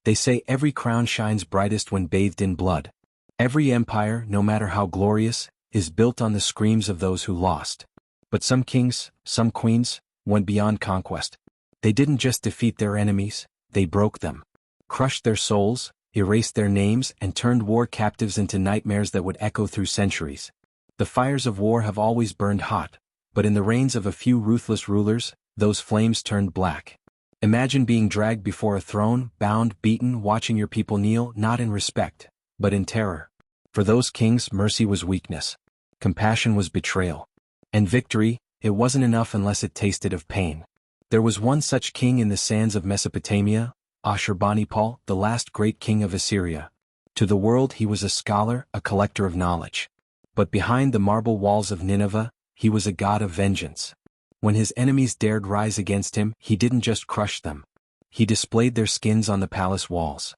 They say every crown shines brightest when bathed in blood. Every empire, no matter how glorious, is built on the screams of those who lost. But some kings, some queens, went beyond conquest. They didn't just defeat their enemies, they broke them. Crushed their souls, erased their names, and turned war captives into nightmares that would echo through centuries. The fires of war have always burned hot, but in the reigns of a few ruthless rulers, those flames turned black. Imagine being dragged before a throne, bound, beaten, watching your people kneel, not in respect, but in terror. For those kings, mercy was weakness. Compassion was betrayal. And victory, it wasn't enough unless it tasted of pain. There was one such king in the sands of Mesopotamia, Ashurbanipal, the last great king of Assyria. To the world he was a scholar, a collector of knowledge. But behind the marble walls of Nineveh, he was a god of vengeance. When his enemies dared rise against him, he didn't just crush them. He displayed their skins on the palace walls.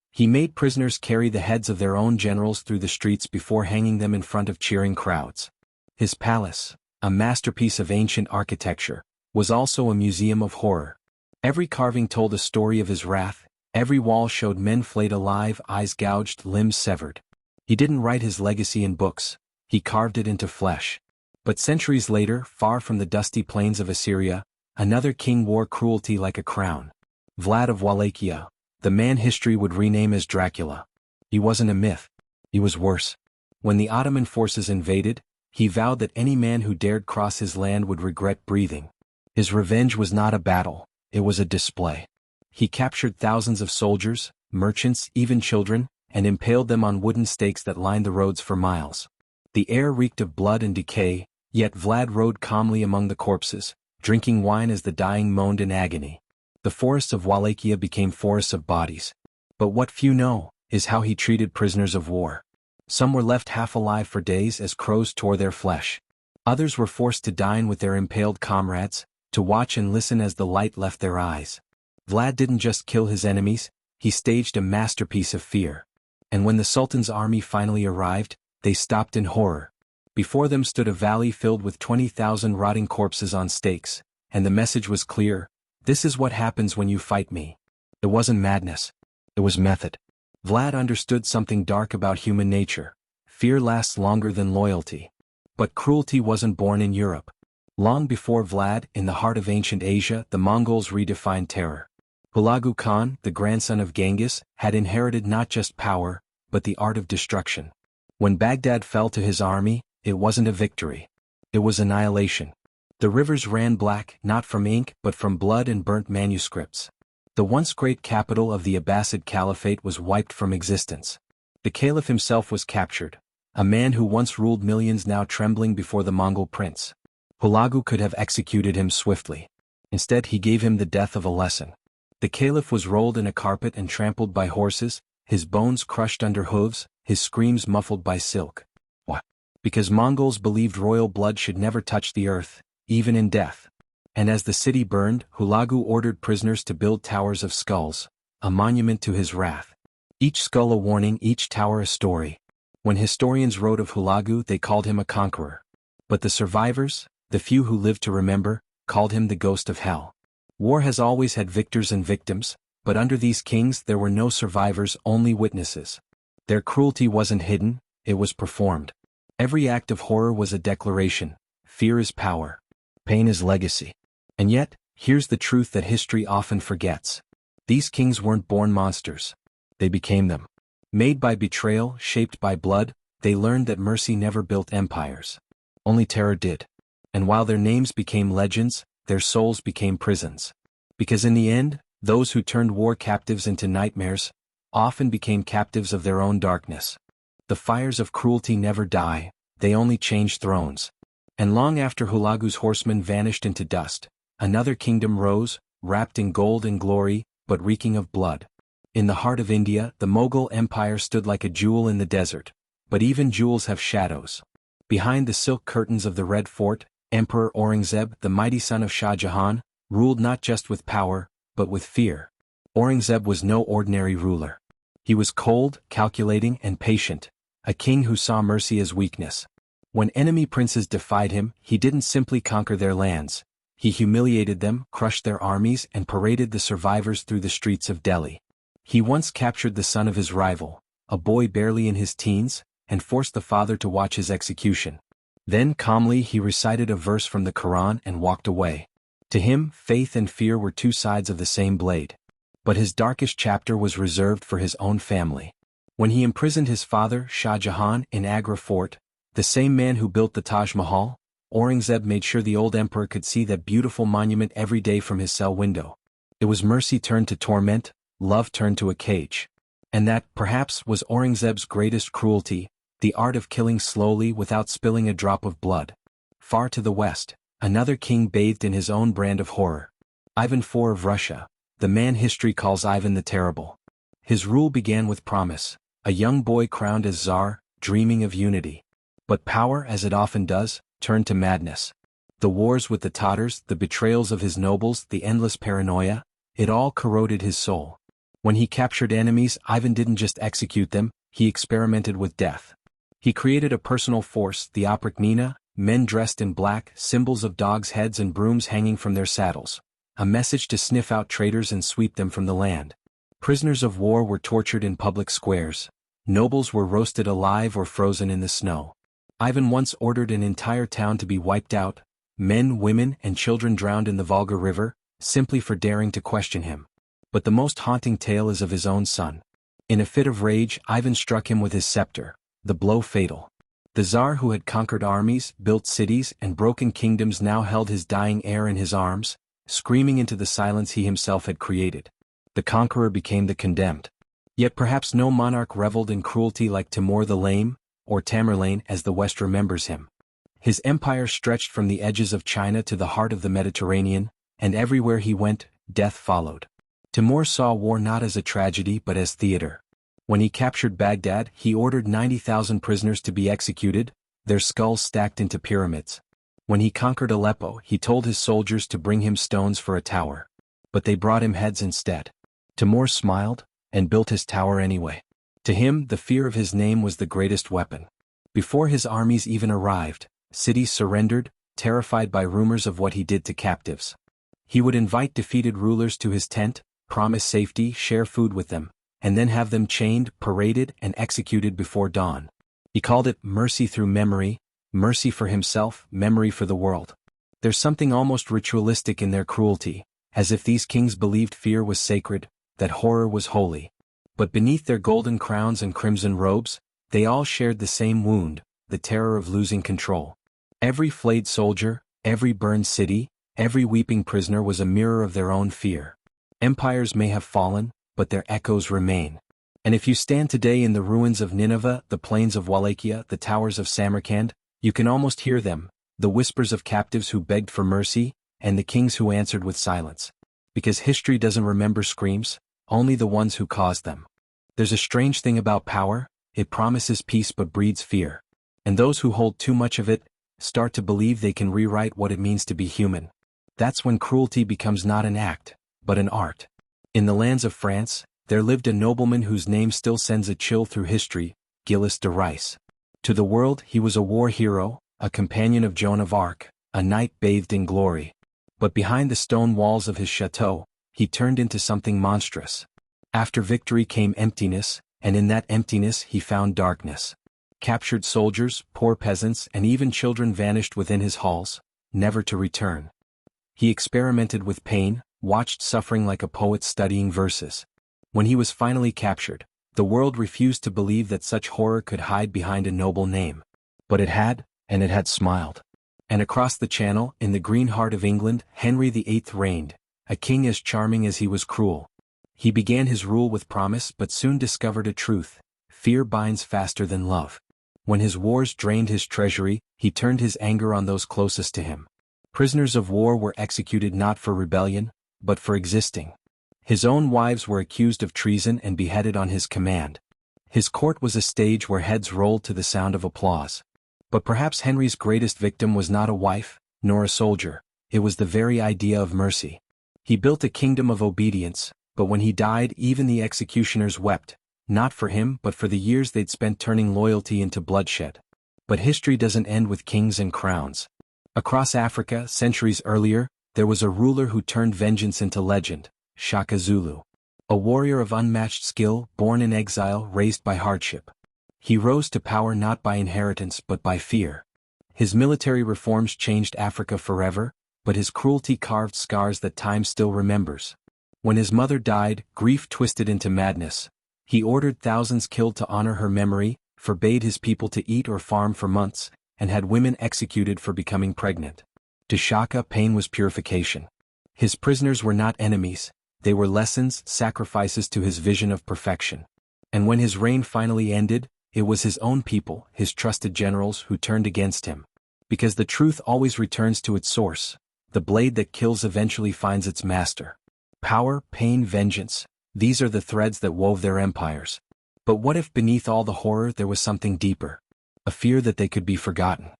He made prisoners carry the heads of their own generals through the streets before hanging them in front of cheering crowds. His palace, a masterpiece of ancient architecture, was also a museum of horror. Every carving told a story of his wrath, every wall showed men flayed alive, eyes gouged, limbs severed. He didn't write his legacy in books, he carved it into flesh. But centuries later, far from the dusty plains of Assyria, another king wore cruelty like a crown. Vlad of Wallachia, the man history would rename as Dracula. He wasn't a myth. He was worse. When the Ottoman forces invaded, he vowed that any man who dared cross his land would regret breathing. His revenge was not a battle, it was a display. He captured thousands of soldiers, merchants, even children, and impaled them on wooden stakes that lined the roads for miles. The air reeked of blood and decay, yet Vlad rode calmly among the corpses, drinking wine as the dying moaned in agony. The forests of Wallachia became forests of bodies. But what few know, is how he treated prisoners of war. Some were left half alive for days as crows tore their flesh. Others were forced to dine with their impaled comrades, to watch and listen as the light left their eyes. Vlad didn't just kill his enemies, he staged a masterpiece of fear. And when the Sultan's army finally arrived, they stopped in horror. Before them stood a valley filled with 20,000 rotting corpses on stakes, and the message was clear: this is what happens when you fight me. It wasn't madness. It was method. Vlad understood something dark about human nature. Fear lasts longer than loyalty. But cruelty wasn't born in Europe. Long before Vlad, in the heart of ancient Asia, the Mongols redefined terror. Hulagu Khan, the grandson of Genghis, had inherited not just power, but the art of destruction. When Baghdad fell to his army, it wasn't a victory. It was annihilation. The rivers ran black, not from ink, but from blood and burnt manuscripts. The once great capital of the Abbasid Caliphate was wiped from existence. The caliph himself was captured, a man who once ruled millions now trembling before the Mongol prince. Hulagu could have executed him swiftly. Instead he gave him the death of a lesson. The caliph was rolled in a carpet and trampled by horses, his bones crushed under hooves, his screams muffled by silk. What? Because Mongols believed royal blood should never touch the earth, even in death. And as the city burned, Hulagu ordered prisoners to build towers of skulls, a monument to his wrath. Each skull a warning, each tower a story. When historians wrote of Hulagu, they called him a conqueror. But the survivors, the few who lived to remember, called him the ghost of hell. War has always had victors and victims, but under these kings there were no survivors, only witnesses. Their cruelty wasn't hidden, it was performed. Every act of horror was a declaration: fear is power, pain is legacy. And yet, here's the truth that history often forgets. These kings weren't born monsters. They became them. Made by betrayal, shaped by blood, they learned that mercy never built empires. Only terror did. And while their names became legends, their souls became prisons. Because in the end, those who turned war captives into nightmares often became captives of their own darkness. The fires of cruelty never die, they only change thrones. And long after Hulagu's horsemen vanished into dust, another kingdom rose, wrapped in gold and glory, but reeking of blood. In the heart of India, the Mongol Empire stood like a jewel in the desert. But even jewels have shadows. Behind the silk curtains of the Red Fort, Emperor Aurangzeb, the mighty son of Shah Jahan, ruled not just with power, but with fear. Aurangzeb was no ordinary ruler. He was cold, calculating, and patient, a king who saw mercy as weakness. When enemy princes defied him, he didn't simply conquer their lands. He humiliated them, crushed their armies, and paraded the survivors through the streets of Delhi. He once captured the son of his rival, a boy barely in his teens, and forced the father to watch his execution. Then calmly he recited a verse from the Quran and walked away. To him, faith and fear were two sides of the same blade. But his darkest chapter was reserved for his own family. When he imprisoned his father, Shah Jahan, in Agra Fort, the same man who built the Taj Mahal, Aurangzeb made sure the old emperor could see that beautiful monument every day from his cell window. It was mercy turned to torment, love turned to a cage. And that, perhaps, was Aurangzeb's greatest cruelty, the art of killing slowly without spilling a drop of blood. Far to the west, another king bathed in his own brand of horror. Ivan IV of Russia, the man history calls Ivan the Terrible. His rule began with promise, a young boy crowned as Tsar, dreaming of unity. But power, as it often does, turned to madness. The wars with the Tatars, the betrayals of his nobles, the endless paranoia, it all corroded his soul. When he captured enemies, Ivan didn't just execute them, he experimented with death. He created a personal force, the Oprichnina, men dressed in black, symbols of dogs' heads and brooms hanging from their saddles, a message to sniff out traitors and sweep them from the land. Prisoners of war were tortured in public squares. Nobles were roasted alive or frozen in the snow. Ivan once ordered an entire town to be wiped out, men, women, and children drowned in the Volga River, simply for daring to question him. But the most haunting tale is of his own son. In a fit of rage, Ivan struck him with his scepter, the blow fatal. The Tsar who had conquered armies, built cities, and broken kingdoms now held his dying heir in his arms, screaming into the silence he himself had created. The conqueror became the condemned. Yet perhaps no monarch reveled in cruelty like Timur the Lame, or Tamerlane as the West remembers him. His empire stretched from the edges of China to the heart of the Mediterranean, and everywhere he went, death followed. Timur saw war not as a tragedy but as theater. When he captured Baghdad, he ordered 90,000 prisoners to be executed, their skulls stacked into pyramids. When he conquered Aleppo, he told his soldiers to bring him stones for a tower. But they brought him heads instead. Timur smiled, and built his tower anyway. To him, the fear of his name was the greatest weapon. Before his armies even arrived, cities surrendered, terrified by rumors of what he did to captives. He would invite defeated rulers to his tent, promise safety, share food with them, and then have them chained, paraded, and executed before dawn. He called it mercy through memory, mercy for himself, memory for the world. There's something almost ritualistic in their cruelty, as if these kings believed fear was sacred, that horror was holy. But beneath their golden crowns and crimson robes, they all shared the same wound, the terror of losing control. Every flayed soldier, every burned city, every weeping prisoner was a mirror of their own fear. Empires may have fallen, but their echoes remain. And if you stand today in the ruins of Nineveh, the plains of Wallachia, the towers of Samarkand, you can almost hear them, the whispers of captives who begged for mercy, and the kings who answered with silence. Because history doesn't remember screams, only the ones who caused them. There's a strange thing about power, it promises peace but breeds fear. And those who hold too much of it, start to believe they can rewrite what it means to be human. That's when cruelty becomes not an act, but an art. In the lands of France, there lived a nobleman whose name still sends a chill through history, Gilles de Rais. To the world, he was a war hero, a companion of Joan of Arc, a knight bathed in glory. But behind the stone walls of his chateau, he turned into something monstrous. After victory came emptiness, and in that emptiness he found darkness. Captured soldiers, poor peasants, and even children vanished within his halls, never to return. He experimented with pain, watched suffering like a poet studying verses. When he was finally captured, the world refused to believe that such horror could hide behind a noble name. But it had, and it had smiled. And across the Channel, in the green heart of England, Henry VIII reigned, a king as charming as he was cruel. He began his rule with promise but soon discovered a truth: fear binds faster than love. When his wars drained his treasury, he turned his anger on those closest to him. Prisoners of war were executed not for rebellion, but for existing. His own wives were accused of treason and beheaded on his command. His court was a stage where heads rolled to the sound of applause. But perhaps Henry's greatest victim was not a wife, nor a soldier, it was the very idea of mercy. He built a kingdom of obedience, but when he died even the executioners wept, not for him but for the years they'd spent turning loyalty into bloodshed. But history doesn't end with kings and crowns. Across Africa, centuries earlier, there was a ruler who turned vengeance into legend, Shaka Zulu. A warrior of unmatched skill, born in exile, raised by hardship. He rose to power not by inheritance but by fear. His military reforms changed Africa forever, but his cruelty carved scars that time still remembers. When his mother died, grief twisted into madness. He ordered thousands killed to honor her memory, forbade his people to eat or farm for months, and had women executed for becoming pregnant. To Shaka, pain was purification. His prisoners were not enemies, they were lessons, sacrifices to his vision of perfection. And when his reign finally ended, it was his own people, his trusted generals, who turned against him. Because the truth always returns to its source. The blade that kills eventually finds its master. Power, pain, vengeance, these are the threads that wove their empires. But what if beneath all the horror there was something deeper? A fear that they could be forgotten.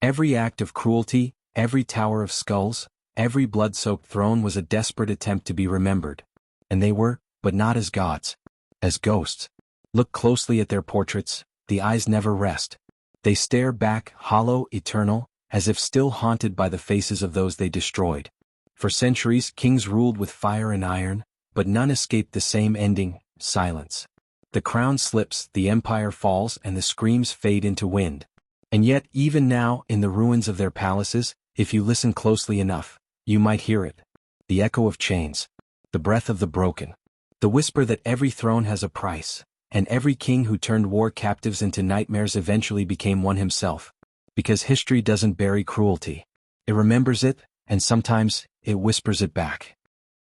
Every act of cruelty, every tower of skulls, every blood-soaked throne was a desperate attempt to be remembered. And they were, but not as gods. As ghosts. Look closely at their portraits, the eyes never rest. They stare back, hollow, eternal, as if still haunted by the faces of those they destroyed. For centuries, kings ruled with fire and iron, but none escaped the same ending, silence. The crown slips, the empire falls, and the screams fade into wind. And yet, even now, in the ruins of their palaces, if you listen closely enough, you might hear it. The echo of chains. The breath of the broken. The whisper that every throne has a price, and every king who turned war captives into nightmares eventually became one himself. Because history doesn't bury cruelty. It remembers it, and sometimes, it whispers it back.